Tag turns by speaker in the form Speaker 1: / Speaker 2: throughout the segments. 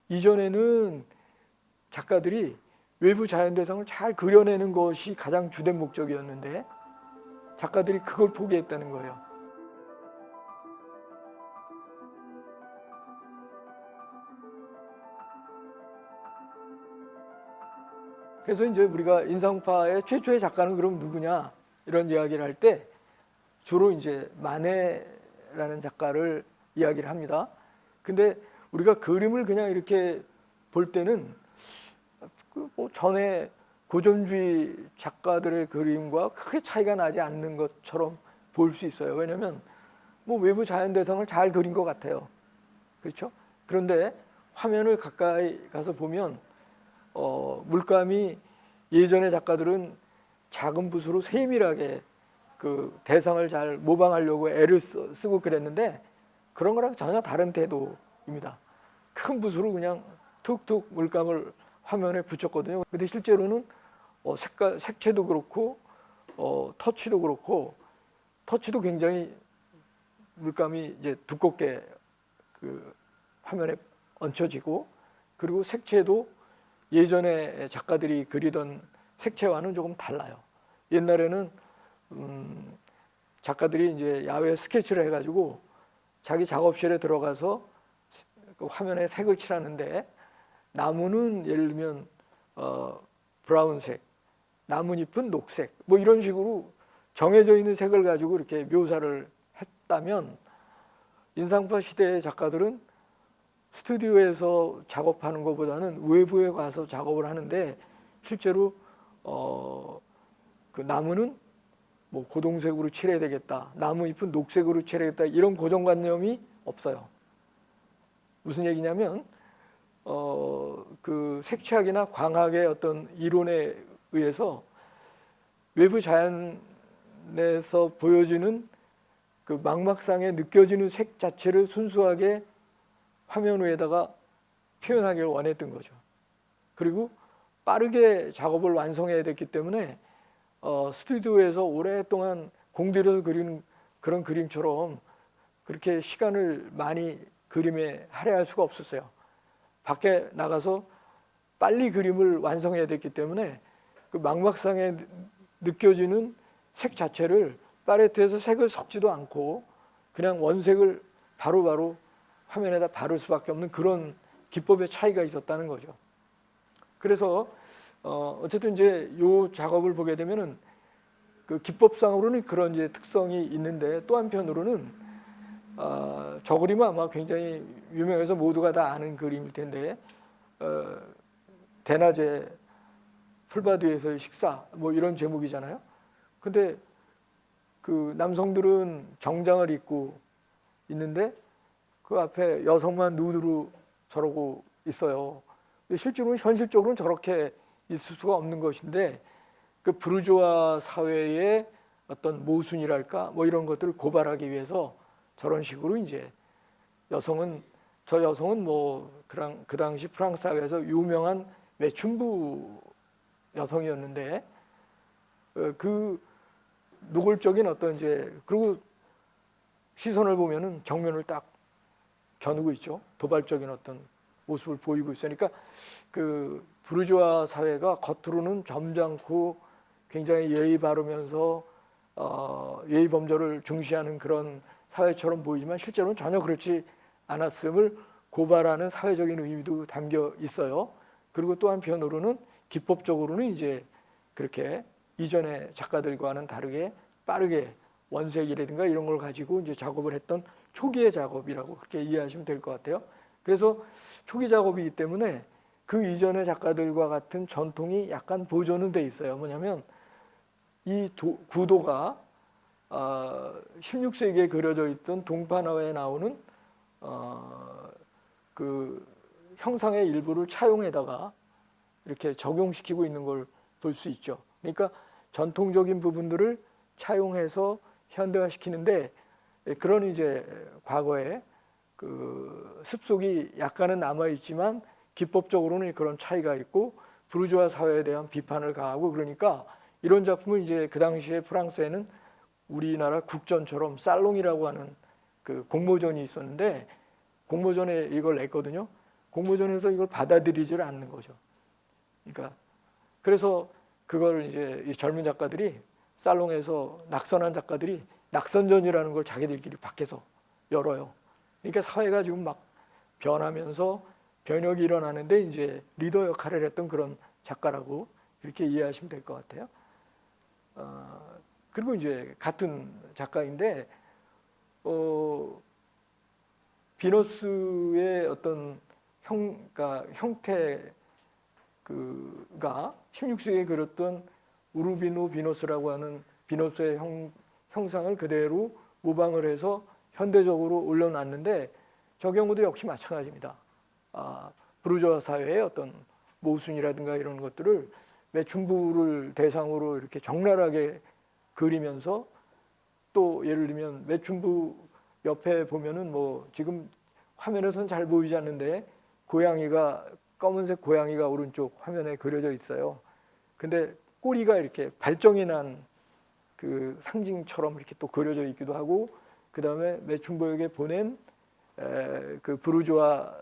Speaker 1: 이전에는 작가들이 외부 자연대상을 잘 그려내는 것이 가장 주된 목적이었는데 작가들이 그걸 포기했다는 거예요. 그래서 이제 우리가 인상파의 최초의 작가는 그럼 누구냐 이런 이야기를 할 때 주로 이제 마네라는 작가를 이야기를 합니다. 근데 우리가 그림을 그냥 이렇게 볼 때는 뭐 전에 고전주의 작가들의 그림과 크게 차이가 나지 않는 것처럼 볼 수 있어요. 왜냐하면 뭐 외부 자연 대상을 잘 그린 것 같아요. 그렇죠? 그런데 화면을 가까이 가서 보면 물감이 예전의 작가들은 작은 붓으로 세밀하게 그 대상을 잘 모방하려고 애를 쓰고 그랬는데 그런 거랑 전혀 다른 태도입니다. 큰 붓으로 그냥 툭툭 물감을 화면에 붙였거든요. 근데 실제로는 색채도 그렇고 터치도 그렇고 터치도 굉장히 물감이 이제 두껍게 그 화면에 얹혀지고 그리고 색채도 예전에 작가들이 그리던 색채와는 조금 달라요. 옛날에는 작가들이 이제 야외 스케치를 해가지고 자기 작업실에 들어가서 그 화면에 색을 칠하는데 나무는 예를 들면 브라운색, 나뭇잎은 녹색, 뭐 이런 식으로 정해져 있는 색을 가지고 이렇게 묘사를 했다면 인상파 시대의 작가들은 스튜디오에서 작업하는 것보다는 외부에 가서 작업을 하는데 실제로 그 나무는 뭐 고동색으로 칠해야 되겠다, 나무잎은 녹색으로 칠해야 되겠다 이런 고정관념이 없어요. 무슨 얘기냐면 그 색채학이나 광학의 어떤 이론에 의해서 외부 자연에서 보여지는 그 망막상에 느껴지는 색 자체를 순수하게 화면 위에다가 표현하기를 원했던 거죠. 그리고 빠르게 작업을 완성해야 됐기 때문에 스튜디오에서 오랫동안 공들여서 그리는 그런 그림처럼 그렇게 시간을 많이 그림에 할애할 수가 없었어요. 밖에 나가서 빨리 그림을 완성해야 됐기 때문에 그 망막상에 느껴지는 색 자체를 팔레트에서 색을 섞지도 않고 그냥 원색을 바로바로 화면에다 바를 수밖에 없는 그런 기법의 차이가 있었다는 거죠. 그래서 어쨌든 이제 요 작업을 보게 되면은 그 기법상으로는 그런 이제 특성이 있는데 또 한편으로는 저 그림은 아마 굉장히 유명해서 모두가 다 아는 그림일 텐데 대낮에 풀밭위에서의 식사 뭐 이런 제목이잖아요. 근데 그 남성들은 정장을 입고 있는데 그 앞에 여성만 누드로 저러고 있어요. 실제로는 현실적으로는 저렇게 있을 수가 없는 것인데 그 부르주아 사회의 어떤 모순이랄까 뭐 이런 것들을 고발하기 위해서 저런 식으로 이제 저 여성은 뭐 그 당시 프랑스 사회에서 유명한 매춘부 여성이었는데 그 노골적인 어떤 이제 그리고 시선을 보면은 정면을 딱 겨누고 있죠. 도발적인 어떤 모습을 보이고 있으니까 그 부르주아 사회가 겉으로는 점잖고 굉장히 예의 바르면서 예의 범절을 중시하는 그런 사회처럼 보이지만 실제로는 전혀 그렇지 않았음을 고발하는 사회적인 의미도 담겨 있어요. 그리고 또 한편으로는 기법적으로는 이제 그렇게 이전의 작가들과는 다르게 빠르게 원색이라든가 이런 걸 가지고 이제 작업을 했던 초기의 작업이라고 그렇게 이해하시면 될 것 같아요. 그래서 초기 작업이기 때문에 그 이전의 작가들과 같은 전통이 약간 보존은 돼 있어요. 뭐냐면 이 구도가 16세기에 그려져 있던 동판화에 나오는 그 형상의 일부를 차용해다가 이렇게 적용시키고 있는 걸 볼 수 있죠. 그러니까 전통적인 부분들을 차용해서 현대화시키는데 그런 이제 과거에 그 습속이 약간은 남아 있지만 기법적으로는 그런 차이가 있고 부르주아 사회에 대한 비판을 가하고 그러니까 이런 작품은 이제 그 당시에 프랑스에는 우리나라 국전처럼 살롱이라고 하는 그 공모전이 있었는데 공모전에 이걸 냈거든요. 공모전에서 이걸 받아들이질 않는 거죠. 그러니까 그래서 그걸 이제 이 젊은 작가들이 살롱에서 낙선한 작가들이 낙선전이라는 걸 자기들끼리 밖에서 열어요. 그러니까 사회가 지금 막 변하면서 변혁이 일어나는데 이제 리더 역할을 했던 그런 작가라고 이렇게 이해하시면 될 것 같아요. 그리고 이제 같은 작가인데 비너스의 어떤 그러니까 형태가 16세기에 그렸던 우르비노 비너스라고 하는 비너스의 형상을 그대로 모방을 해서 현대적으로 올려놨는데 저 경우도 역시 마찬가지입니다. 부르주아 사회의 어떤 모순이라든가 이런 것들을 매춘부를 대상으로 이렇게 적나라하게 그리면서 또 예를 들면 매춘부 옆에 보면은 뭐 지금 화면에서는 잘 보이지 않는데 고양이가 검은색 고양이가 오른쪽 화면에 그려져 있어요. 근데 꼬리가 이렇게 발정이 난 그 상징처럼 이렇게 또 그려져 있기도 하고 그 다음에 매춘부에게 보낸 그 부르주아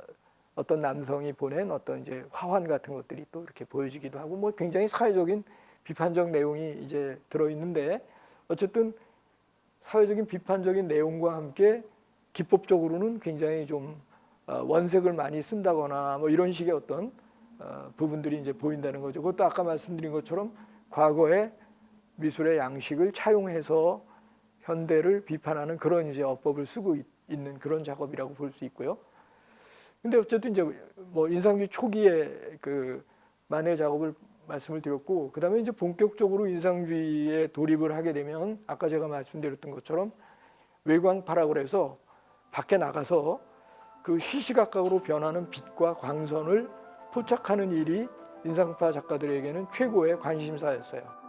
Speaker 1: 어떤 남성이 보낸 어떤 이제 화환 같은 것들이 또 이렇게 보여지기도 하고 뭐 굉장히 사회적인 비판적 내용이 이제 들어 있는데 어쨌든 사회적인 비판적인 내용과 함께 기법적으로는 굉장히 좀 원색을 많이 쓴다거나 뭐 이런 식의 어떤 부분들이 이제 보인다는 거죠. 그것도 아까 말씀드린 것처럼 과거의 미술의 양식을 차용해서 현대를 비판하는 그런 이제 어법을 쓰고 있는 그런 작업이라고 볼 수 있고요. 근데 어쨌든 이제 뭐 인상주의 초기에 그 만해 작업을 말씀을 드렸고, 그 다음에 이제 본격적으로 인상주의에 돌입을 하게 되면 아까 제가 말씀드렸던 것처럼 외광파라고 그래서 밖에 나가서 그 시시각각으로 변하는 빛과 광선을 포착하는 일이 인상파 작가들에게는 최고의 관심사였어요.